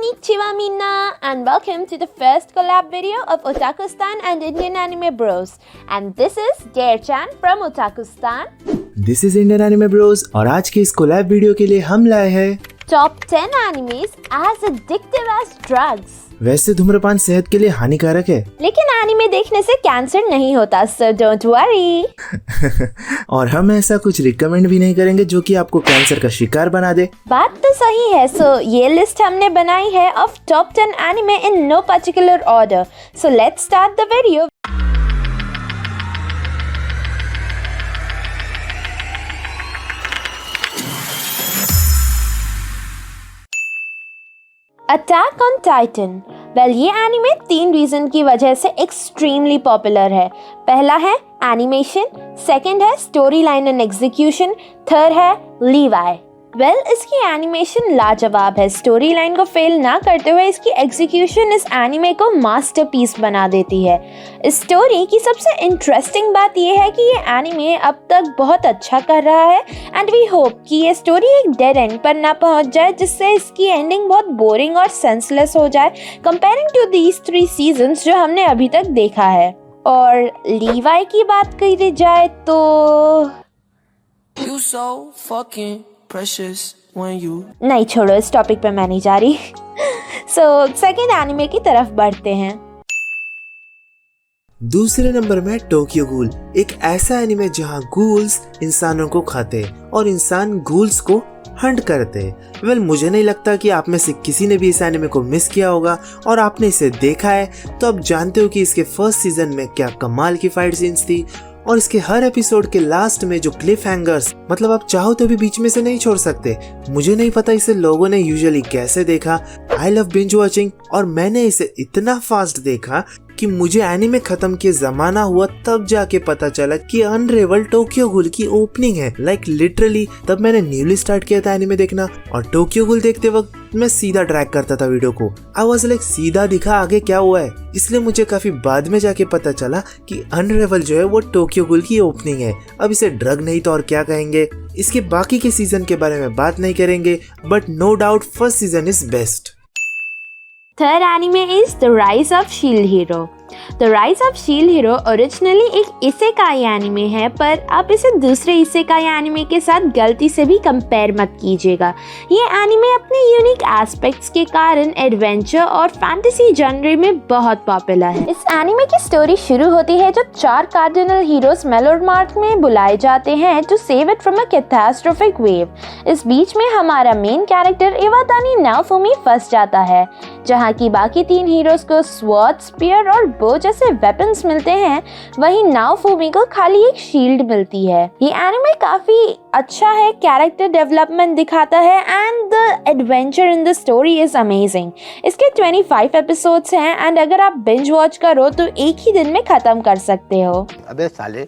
Konnichiwa Minna and welcome to the first collab video of Otakustan and Indian Anime Bros. And this is Dare-chan from Otakustan. This is Indian Anime Bros और आज के इस collab video के लिए हम लाए हैं Top 10 animes as addictive as drugs. वैसे धूम्रपान सेहत के लिए हानिकारक है, लेकिन एनिमे देखने से कैंसर नहीं होता, so don't worry. और हम ऐसा कुछ रिकमेंड भी नहीं करेंगे जो कि आपको कैंसर का शिकार बना दे. बात तो सही है. So ये लिस्ट हमने बनाई है of top 10 anime in no particular order. So let's start the video. Attack on Titan. Well ये एनिमे 3 रीजन की वजह से एक्सट्रीमली पॉपुलर है. पहला है एनिमेशन, सेकंड है story line and execution, third है लीवाई. वेल इसकी एनिमेशन लाजवाब है. स्टोरी लाइन को फेल ना करते हुए इसकी एग्जीक्यूशन इस एनिमे को मास्टरपीस बना देती है. इस स्टोरी की सबसे इंटरेस्टिंग बात यह है कि ये एनिमे अब तक बहुत अच्छा कर रहा है एंड वी होप कि ये स्टोरी एक डेड एंड पर ना पहुंच जाए जिससे इसकी एंडिंग बहुत बोरिंग और सेंसलेस हो जाए कंपेयरिंग टू दीज 3 सीजन्स जो हमने अभी तक देखा है. और लीवाई की बात करी जाए तो You so fucking precious when you नहीं, छोड़ो, इस टॉपिक पे मैं नहीं जा रही. सो सेकंड एनिमे की तरफ बढ़ते हैं. दूसरे नंबर में टोक्यो गूल, एक ऐसा एनिमे जहां गूल्स इंसानों को खाते और इंसान गूल्स को हंट करते. वेल मुझे नहीं लगता कि आप में से किसी ने भी इस एनिमे को मिस किया होगा और आपने इसे देखा है तो आप जानते हो कि इसके फर्स्ट सीजन में क्या कमाल की फाइट सीन्स थी और इसके हर एपिसोड के लास्ट में जो क्लिफ हैंगर्स, मतलब आप चाहो तो भी बीच में से नहीं छोड़ सकते. मुझे नहीं पता इसे लोगों ने यूजुअली कैसे देखा. आई लव बिंज वॉचिंग और मैंने इसे इतना फास्ट देखा कि मुझे एनिमे खत्म किए जमाना हुआ तब जाके पता चला कि अनरेवल टोक्यो गूल की ओपनिंग है. लाइक लिटरली तब मैंने न्यूली स्टार्ट किया था एनिमे देखना और टोक्यो गूल देखते वक्त मैं सीधा ट्रैक करता था वीडियो को. आई वाज लाइक सीधा दिखा आगे क्या हुआ है. इसलिए मुझे काफी बाद में जाके पता चला कि अनरेवल जो है वो टोक्यो गूल की ओपनिंग है. अब इसे ड्रग नहीं तो और क्या कहेंगे. इसके बाकी के सीजन के बारे में बात नहीं करेंगे but no doubt first season is best. Third anime is the rise of shield hero. The rise of shield hero originally एक इसेकाई एनिमे है, पर आप इसे दूसरे इसेकाई एनिमे के साथ गलती से भी कंपेयर मत कीजिएगा. ये एनिमे अपने यूनिक एस्पेक्ट्स के कारण एडवेंचर और फैंटेसी जॉनर में बहुत पॉपुलर है. इस एनिमे की स्टोरी शुरू होती है जब 4 कार्डिनल हीरोज मेलोडमार्क में बुलाए जाते हैं to save it from a catastrophic wave. इस बीच में हमारा मेन कैरेक्टर इवातानी नाओफुमी फंस जाता है, जहाँ की बाकी 3 हीरोज को स्वॉर्ड, स्पीयर और बो जैसे वेपन्स मिलते हैं, वहीं नाओफुमी को खाली एक शील्ड मिलती है. ये एनिमे काफी अच्छा है, कैरेक्टर डेवलपमेंट दिखाता है and the adventure in the story is amazing. इसके 25 एपिसोड्स हैं एंड अगर आप बिंज वॉच करो तो एक ही दिन में खत्म कर सकते हो. अबे साले.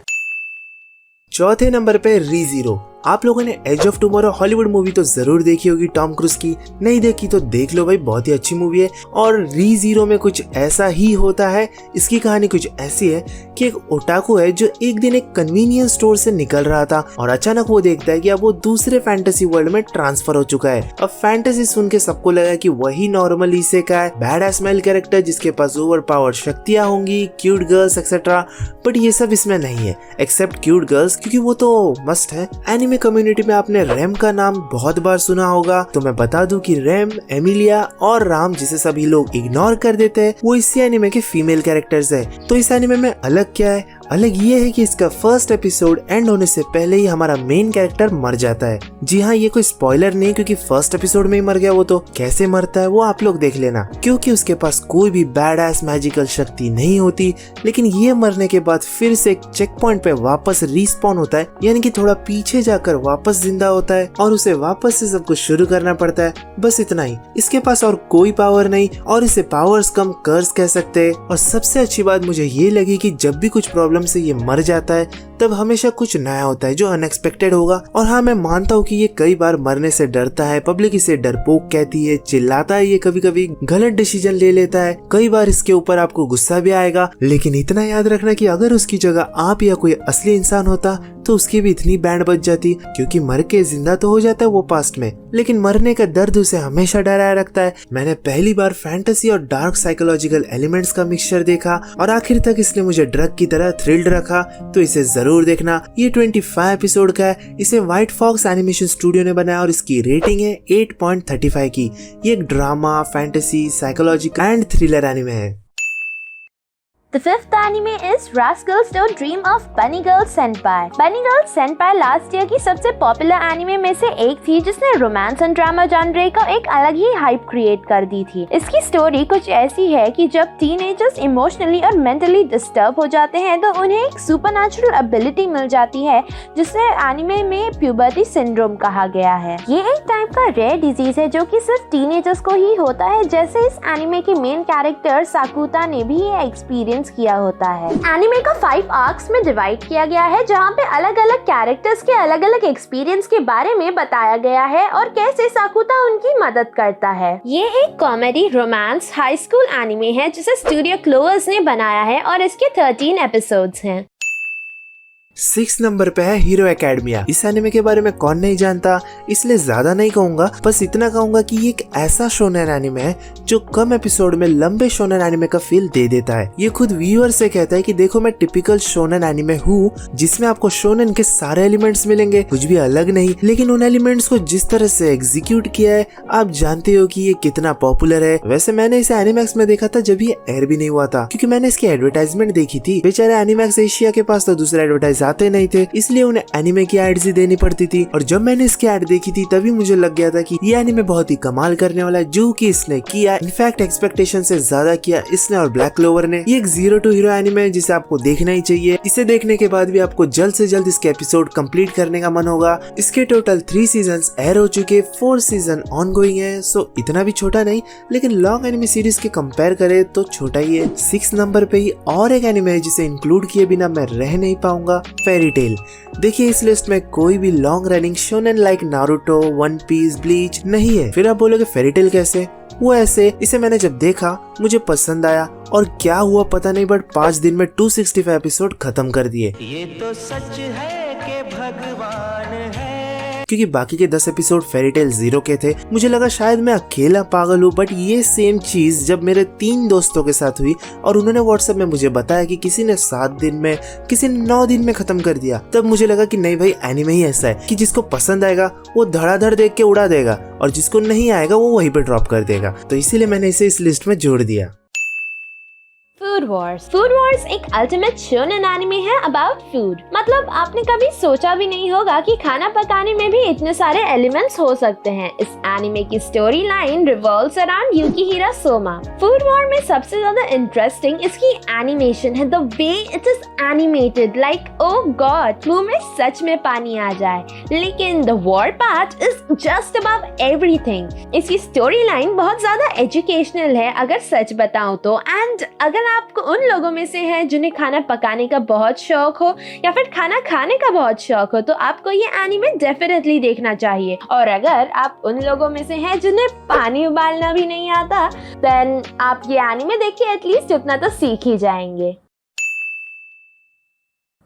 चौथे नंबर पे रीज़ीरो. आप लोगों ने Edge of Tomorrow Hollywood movie तो जरूर देखी होगी टॉम क्रूज की. नहीं देखी तो देख लो भाई, बहुत ही अच्छी मूवी है. और रीज़ीरो में कुछ ऐसा ही होता है. इसकी कहानी कुछ ऐसी है कि एक ओटाकू है जो एक दिन एक कन्वीनियंस स्टोर से निकल रहा था और अचानक वो देखता है कि अब वो दूसरे फैंटेसी वर्ल्ड में ट्रांसफर हो चुका है. अब फैंटेसी सुन के सबको लगा कि वही नॉर्मल इसे का है, बैड एस मेल कैरेक्टर जिसके पास ओवर पावर शक्तियां होंगी, क्यूट गर्ल्स एक्सेट्रा. बट ये सब इसमें नहीं है एक्सेप्ट क्यूट गर्ल्स, क्योंकि वो तो मस्ट है. एनिमे कम्युनिटी में आपने रैम का नाम बहुत बार सुना होगा, तो मैं बता दूं कि रैम, एमिलिया और राम जिसे सभी लोग इग्नोर कर देते हैं, वो इसी एनिमे के फीमेल कैरेक्टर्स है. तो इस एनिमे में अलग क्या है? अलग ये है कि इसका फर्स्ट एपिसोड एंड होने से पहले ही हमारा मेन कैरेक्टर मर जाता है. जी हाँ, ये कोई स्पॉइलर नहीं क्योंकि फर्स्ट एपिसोड में ही मर गया. वो तो कैसे मरता है वो आप लोग देख लेना, क्योंकि उसके पास कोई भी बैड एस मैजिकल शक्ति नहीं होती. लेकिन ये मरने के बाद फिर से एक चेक पॉइंट पे वापस रिस्पॉन होता है, यानी कि थोड़ा पीछे जाकर वापस जिंदा होता है और उसे वापस से सब कुछ शुरू करना पड़ता है. बस इतना ही. इसके पास और कोई पावर नहीं और इसे पावर्स कम कर्स कह सकते हैं. और सबसे अच्छी बात मुझे ये लगी कि जब भी कुछ प्रॉब्लम से ये मर जाता है तब हमेशा कुछ नया होता है जो अनएक्सपेक्टेड होगा। और हाँ, मैं मानता हूँ कि ये कई बार मरने से डरता है, पब्लिक इसे डरपोक कहती है, चिल्लाता है, ये कभी कभी गलत डिसीजन ले लेता है, कई बार इसके ऊपर आपको गुस्सा भी आएगा। लेकिन इतना याद रखना कि अगर उसकी जगह आप या कोई असली इंसान होता तो उसकी भी इतनी बैंड बज जाती, क्योंकि मर के जिंदा तो हो जाता है वो पास्ट में, लेकिन मरने का दर्द उसे हमेशा डराया रखता है। मैंने पहली बार फैंटेसी और डार्क साइकोलॉजिकल एलिमेंट्स का मिक्सचर देखा और आखिर तक इसने मुझे ड्रग की तरह थ्रिल्ड रखा, तो इसे जरूर देखना। ये 25 एपिसोड का है, इसे व्हाइट फॉक्स एनिमेशन स्टूडियो ने बनाया और इसकी रेटिंग है 8.35 की। ये एक drama, fantasy, psychological and thriller anime है। The fifth anime is Rascals Don't Dream of Bunny Girl Senpai. Bunny Girl Senpai last year की सबसे पॉपुलर एनिमे में से एक थी जिसने रोमांस एंड ड्रामा जॉनर का एक अलग ही हाइप क्रिएट कर दी थी। इसकी स्टोरी कुछ ऐसी है कि जब टीनेजर्स इमोशनली और मेंटली डिस्टर्ब हो जाते हैं तो उन्हें एक सुपरनैचुरल एबिलिटी मिल जाती है जिसे एनिमे में प्यूबर्टी सिंड्रोम कहा गया है। ये एक टाइप का रेयर डिजीज है जो कि सिर्फ टीनेजर्स को ही होता है, जैसे इस एनिमे के मेन कैरेक्टर साकुता ने भी ये एक्सपीरियंस किया होता है। एनिमे का 5 आर्क्स में डिवाइड किया गया है जहाँ पे अलग अलग कैरेक्टर्स के अलग अलग एक्सपीरियंस के बारे में बताया गया है और कैसे साकुता उनकी मदद करता है। ये एक comedy romance high school anime है जिसे स्टूडियो क्लोवर्स ने बनाया है और इसके 13 एपिसोड्स हैं। 6 नंबर पे है हीरो एकेडमिया। इस एनिमे के बारे में कौन नहीं जानता, इसलिए ज्यादा नहीं कहूंगा, बस इतना कहूंगा कि ये एक ऐसा शोनेन एनिमे है जो कम एपिसोड में लंबे शोनेन एनिमे का फील दे देता है। ये खुद व्यूअर से कहता है कि देखो मैं टिपिकल शोनेन एनिमे हूँ जिसमें आपको शोनेन के सारे एलिमेंट्स मिलेंगे, कुछ भी अलग नहीं, लेकिन उन एलिमेंट्स को जिस तरह से एग्जीक्यूट किया है आप जानते हो कि ये कितना पॉपुलर है। वैसे मैंने इसे एनिमैक्स में देखा था जब ये एयर भी नहीं हुआ था, क्योंकि मैंने इसकी एडवर्टाइजमेंट देखी थी। बेचारे एनिमैक्स एशिया के पास तो दूसरा एडवर्टाइज आते नहीं थे, इसलिए उन्हें एनिमे की एड्स ही देनी पड़ती थी। और जब मैंने इसकी एड देखी थी तभी मुझे लग गया था कि ये एनिमे बहुत ही कमाल करने वाला है, जो कि इसने किया इनफैक्ट एक्सपेक्टेशन से ज्यादा किया इसने और ब्लैक क्लोवर ने। ये एक 0 to हीरो एनिमे है जिसे आपको देखना ही चाहिए। इसे देखने के बाद भी आपको जल्द से जल्द इसके एपिसोड कंप्लीट करने का मन होगा। इसके टोटल 3 सीजन्स एयर हो चुके, 4 सीजन ऑनगोइंग है, सो इतना भी छोटा नहीं, लेकिन लॉन्ग एनिमे सीरीज के कंपेयर करे तो छोटा ही है। 6 नंबर पे ही और एक एनिमे है जिसे इंक्लूड किए बिना मैं रह नहीं पाऊंगा, फेरी टेल। देखिए इस लिस्ट में कोई भी long running shonen like Naruto, One Piece, Bleach नहीं है। फिर आप बोलोगे फेरी टेल कैसे? वो ऐसे, इसे मैंने जब देखा मुझे पसंद आया और क्या हुआ पता नहीं, बट 5 दिन में 265 एपिसोड खत्म कर दिए। ये तो सच है कि भगवान है। क्योंकि बाकी के 10 एपिसोड फेरी टेल 0 के थे, मुझे लगा शायद मैं अकेला पागल हूँ, बट ये सेम चीज जब मेरे 3 दोस्तों के साथ हुई और उन्होंने व्हाट्सएप में मुझे बताया कि किसी ने 7 दिन में, किसी ने 9 दिन में खत्म कर दिया, तब मुझे लगा कि नहीं भाई एनिमे ही ऐसा है कि जिसको पसंद आएगा वो धड़ाधड़ देख के उड़ा देगा और जिसको नहीं आएगा वो वहीं पे ड्रॉप कर देगा। तो इसीलिए मैंने इसे इस लिस्ट में जोड़ दिया। Food Wars. फूड वॉर्स एक अल्टीमेट शोनेन एनिमे है अबाउट फूड। मतलब आपने कभी सोचा भी नहीं होगा कि खाना पकाने में भी इतने सारे एलिमेंट्स हो सकते हैं। इस एनिमे की story line revolves around Yukihira Soma. Food war में सबसे ज्यादा इंटरेस्टिंग इसकी एनिमेशन है, the way it is animated, like oh God, मुंह में सच में पानी आ जाए। लेकिन the war part is just above everything. इसकी स्टोरी लाइन बहुत ज्यादा एजुकेशनल है अगर सच बताऊं तो, एंड अगर आपको उन लोगों में से है जिन्हें खाना पकाने का बहुत शौक हो या फिर खाना खाने का बहुत शौक हो तो आपको ये एनिमे डेफिनेटली देखना चाहिए। और अगर आप उन लोगों में से हैं जिन्हें पानी उबालना भी नहीं आता, देन आप ये एनिमे देख के एटलीस्ट उतना तो सीख ही जाएंगे।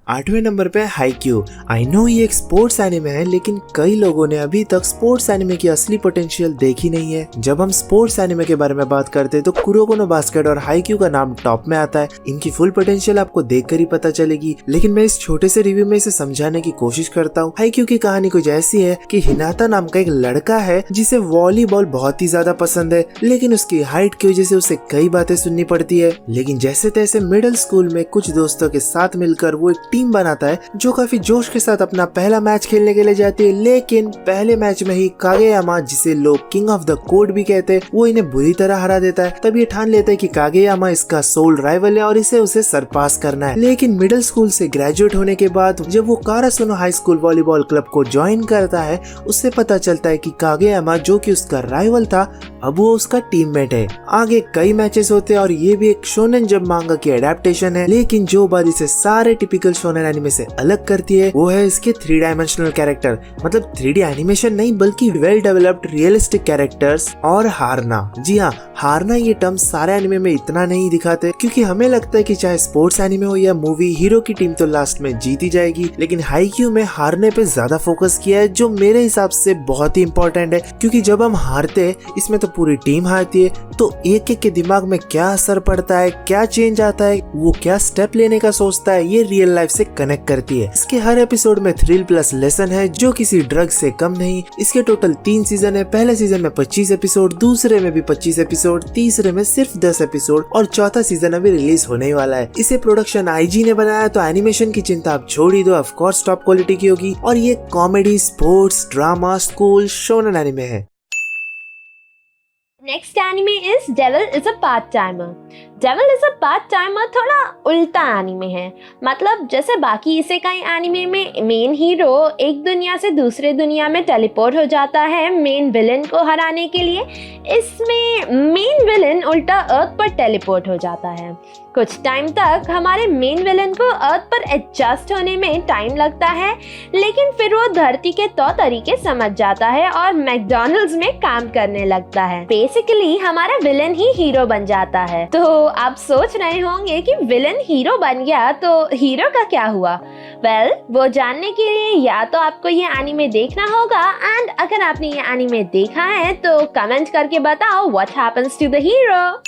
8वें नंबर पे हाईक्यू। आई नो ये एक स्पोर्ट्स एनिमे है, लेकिन कई लोगों ने अभी तक स्पोर्ट्स एनिमे की असली पोटेंशियल देखी नहीं है। जब हम स्पोर्ट्स एनिमे के बारे में बात करते हैं तो कुरोको नो बास्केट और हाईक्यू का नाम टॉप में आता है। इनकी फुल पोटेंशियल आपको देखकर ही पता चलेगी, लेकिन मैं इस छोटे से रिव्यू में इसे समझाने की कोशिश करता हूँ। हाईक्यू की कहानी कुछ ऐसी है कि हिनाता नाम का एक लड़का है जिसे वॉलीबॉल बहुत ही ज्यादा पसंद है, लेकिन उसकी हाइट की वजह से उसे कई बातें सुननी पड़ती है। लेकिन जैसे तैसे मिडिल स्कूल में कुछ दोस्तों के साथ मिलकर वो एक टीम बनाता है जो काफी जोश के साथ अपना पहला मैच खेलने के लिए जाती है। लेकिन पहले मैच में ही कागेयामा, जिसे लोग किंग ऑफ द कोड भी कहते हैं, वो इन्हें बुरी तरह हरा देता है। तब ये ठान लेता है कि कागेयामा इसका सोल राइवल है और इसे उसे सरपास करना है। लेकिन मिडिल स्कूल से ग्रेजुएट होने के बाद जब वो कारासुनो हाई स्कूल वॉलीबॉल क्लब को ज्वाइन करता है, उससे पता चलता है कि कागेयामा जो कि उसका राइवल था अब वो उसका टीममेट है। आगे कई मैचेस होते हैं और ये भी एक शोनेन जंप मांगा की एडेप्टेशन है, लेकिन जो बात इसे सारे टिपिकल शोनेन एनिमे से अलग करती है वो है इसके 3 डायमेंशनल कैरेक्टर, मतलब 3D एनिमेशन नहीं बल्कि वेल डेवलप्ड रियलिस्टिक कैरेक्टर्स और हारना। जी हाँ, हारना ये टर्म सारे एनिमे में इतना नहीं दिखाते क्योंकि हमें लगता है कि चाहे स्पोर्ट्स एनिमे हो या मूवी, हीरो की टीम तो लास्ट में जीती जाएगी, लेकिन हाईक्यू में हारने पे ज्यादा फोकस किया है जो मेरे हिसाब से बहुत ही इंपॉर्टेंट है क्योंकि जब हम हारते हैं इसमें तो पूरी टीम हारती है, तो एक एक के दिमाग में क्या असर पड़ता है, क्या चेंज आता है, वो क्या स्टेप लेने का सोचता है, ये रियल लाइफ से कनेक्ट करती है। इसके हर एपिसोड में थ्रिल प्लस लेसन है जो किसी ड्रग से कम नहीं। इसके टोटल 3 सीजन है, पहले सीजन में 25 एपिसोड, दूसरे में भी 25 एपिसोड, तीसरे में सिर्फ 10 एपिसोड और चौथा सीजन अभी रिलीज होने वाला है। इसे प्रोडक्शन IG ने बनाया तो एनिमेशन की चिंता आप छोड़ ही दो, ऑफ कोर्स टॉप क्वालिटी की होगी और ये comedy, sports, drama, school, shonen anime है। Next anime is Devil is a Part-Timer. Devil is a Part-Timer थोड़ा उल्टा एनिमे है। मतलब जैसे बाकी इसेकाई एनिमे में मेन हीरो एक दुनिया से दूसरे दुनिया में टेलीपोर्ट हो जाता है मेन विलन को हराने के लिए, इसमें मेन विलन उल्टा अर्थ पर टेलीपोर्ट हो जाता है। कुछ टाइम तक हमारे मेन विलन को अर्थ पर एडजस्ट होने में टाइम लगता है, लेकिन फिर वो धरती के तौर तरीके समझ जाता है और मैकडॉनल्ड्स में काम करने लगता है। बेसिकली हमारा विलन ही हीरो बन जाता है। तो आप सोच रहे होंगे कि विलन हीरो बन गया तो हीरो का क्या हुआ? वेल, वो जानने के लिए या तो आपको ये एनिमे देखना होगा, एंड अगर आपने ये एनिमे देखा है तो कमेंट करके बताओ what happens to the hero.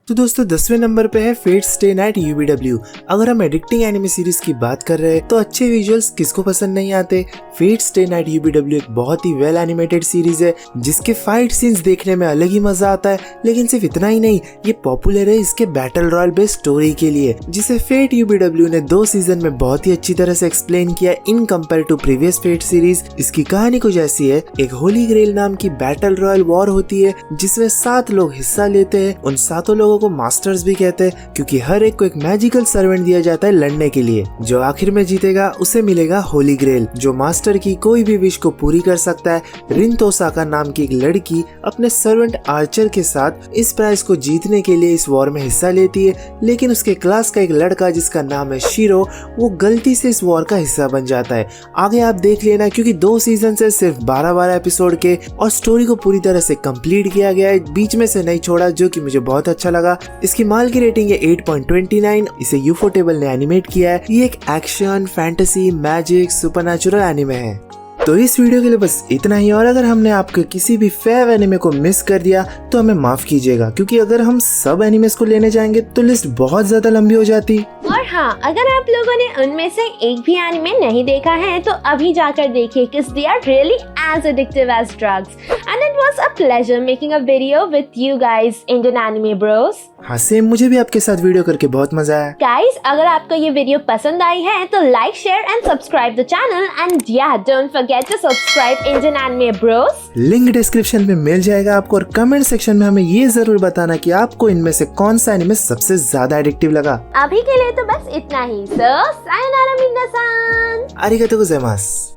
तो दोस्तों 10वें नंबर पे है फेट स्टे नाइट UBW। अगर हम एडिक्टिंग एनिमे सीरीज की बात कर रहे हैं तो अच्छे विजुअल्स किसको पसंद नहीं आते। फेट स्टे नाइट UBW एक बहुत ही वेल एनिमेटेड सीरीज है जिसके फाइट सीन्स देखने में अलग ही मजा आता है, लेकिन सिर्फ इतना ही नहीं, ये पॉपुलर है इसके बैटल रॉयल बेस्ड स्टोरी के लिए जिसे फेट UBW ने 2 सीजन में बहुत ही अच्छी तरह से एक्सप्लेन किया in compare to previous Fate series. इसकी कहानी कुछ ऐसी है, एक होली ग्रेल नाम की बैटल रॉयल वॉर होती है जिसमें 7 लोग हिस्सा लेते हैं। उन 7 लोगों को मास्टर्स भी कहते हैं क्योंकि हर एक को एक मैजिकल सर्वेंट दिया जाता है लड़ने के लिए। जो आखिर में जीतेगा उसे मिलेगा होली ग्रेल जो मास्टर की कोई भी विश को पूरी कर सकता है। रिन तोसाका नाम की एक लड़की अपने सर्वेंट आर्चर के साथ इस प्राइज को जीतने के लिए इस वॉर में हिस्सा लेती है, लेकिन उसके क्लास का एक लड़का जिसका नाम है शिरो वो गलती से इस वॉर का हिस्सा बन जाता है। आगे आप देख लेना क्योंकि 2 सीजन से सिर्फ 12-12 एपिसोड के और स्टोरी को पूरी तरह से कंप्लीट किया गया है, बीच में से नहीं छोड़ा, जो कि मुझे बहुत अच्छा लगा। इसकी माल की रेटिंग है 8.29। इसे यूफोटेबल ने एनिमेट किया है। ये एक action, fantasy, magic, supernatural anime है। तो इस वीडियो के लिए बस इतना ही, और अगर हमने आपके किसी भी फेव एनिमे को मिस कर दिया तो हमें माफ कीजिएगा क्योंकि अगर हम सब एनिमेस को लेने जाएंगे तो लिस्ट बहुत ज्यादा लंबी हो जाती। और हाँ, अगर आप लोगों ने उनमें से एक भी एनिमे नहीं देखा है तो अभी जाकर देखिए because they are really as addictive as drugs and it was a pleasure making a video with you guys Indian anime bros। हाँ सेम, मुझे भी आपके साथ वीडियो करके बहुत मजा आया। गाइस, अगर आपको ये वीडियो पसंद आई है तो like, share and subscribe the channel and yeah don't forget to subscribe Indian anime bros. Link description में मिल जाएगा आपको, और कमेंट सेक्शन में हमें ये जरूर बताना कि आपको इनमें से कौन सा एनिमे सबसे ज्यादा एडिक्टिव लगा। अभी के लिए तो बस इतना ही। सो सायोनारा मिनासान। आरिगातो गोजाइमासु।